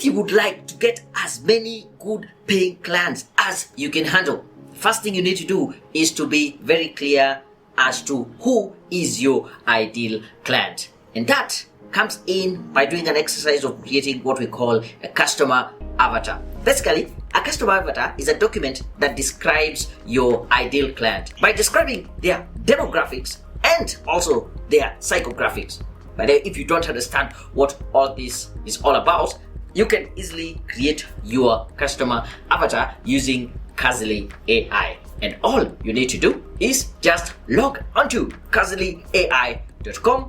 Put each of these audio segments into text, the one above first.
if you would like to get as many good paying clients as you can handle, first thing you need to do is to be very clear as to who is your ideal client. And that comes in by doing an exercise of creating what we call a customer avatar. Basically, a customer avatar is a document that describes your ideal client by describing their demographics and also their psychographics. But if you don't understand what all this is all about, you can easily create your customer avatar using KazilyAI. And all you need to do is just log onto KazilyAI.com,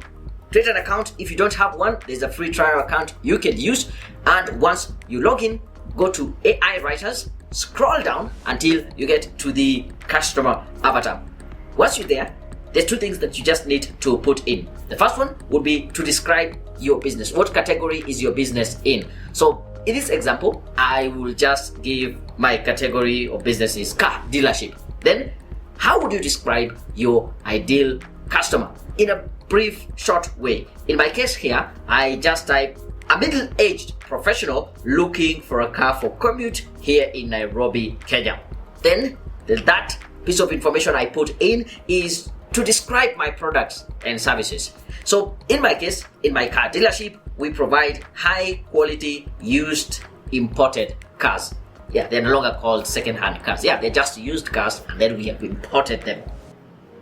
create an account. If you don't have one, there's a free trial account you can use. And once you log in, go to AI Writers, scroll down until you get to the customer avatar. Once you're there, there's two things that you just need to put in. The first one would be to describe your business. What category is your business in? So in this example, I will just give my category of business is car dealership. Then, how would you describe your ideal customer? In a brief, short way. In my case here, I just type a middle-aged professional looking for a car for commute here in Nairobi, Kenya. Then, that piece of information I put in is to describe my products and services. So in my case, in my car dealership, we provide high quality used imported cars. Yeah, they're no longer called second-hand cars. Yeah, they're just used cars and then we have imported them.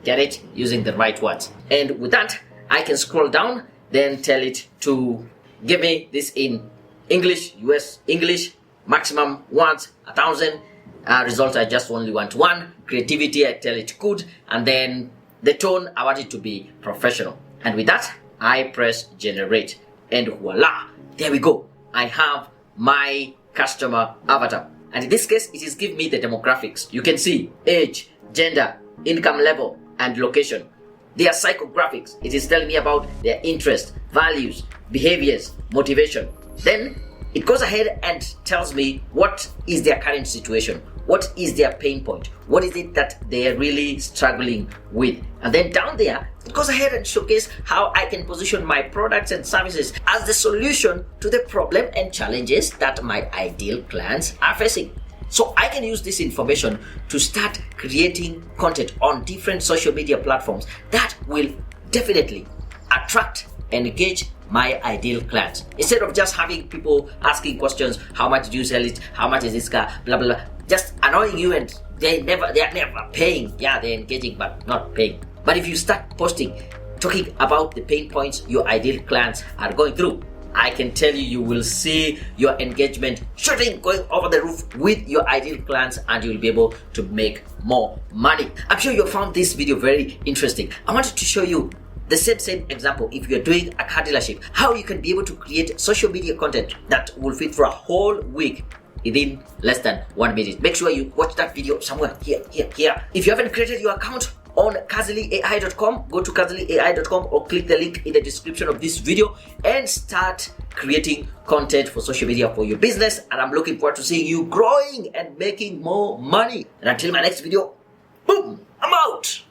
Get it? Using the right words. And with that, I can scroll down, then tell it to give me this in English, US English, maximum words, 1,000. Results, I just only want one. Creativity, I tell it good. And then the tone, I want it to be professional. And with that, I press generate. And voila, there we go. I have my customer avatar. And in this case, it is giving me the demographics. You can see age, gender, income level, and location. Their psychographics. It is telling me about their interests, values, behaviors, motivation. Then it goes ahead and tells me what is their current situation. What is their pain point? What is it that they are really struggling with? And then down there, it goes ahead and showcase how I can position my products and services as the solution to the problem and challenges that my ideal clients are facing. So I can use this information to start creating content on different social media platforms that will definitely attract and engage my ideal clients. Instead of just having people asking questions, how much do you sell it? How much is this car? Blah, blah, blah. Just annoying you and they are never paying. Yeah, they're engaging but not paying. But if you start posting, talking about the pain points your ideal clients are going through, I can tell you, you will see your engagement shooting, going over the roof with your ideal clients, and you will be able to make more money. I'm sure you found this video very interesting. I wanted to show you the same example. If you're doing a car dealership, how you can be able to create social media content that will fit for a whole week within less than 1 minute. Make sure you watch that video somewhere here. If you haven't created your account on KazilyAI.com, go to KazilyAI.com or click the link in the description of this video and start creating content for social media for your business. And I'm looking forward to seeing you growing and making more money. And until my next video, boom, I'm out.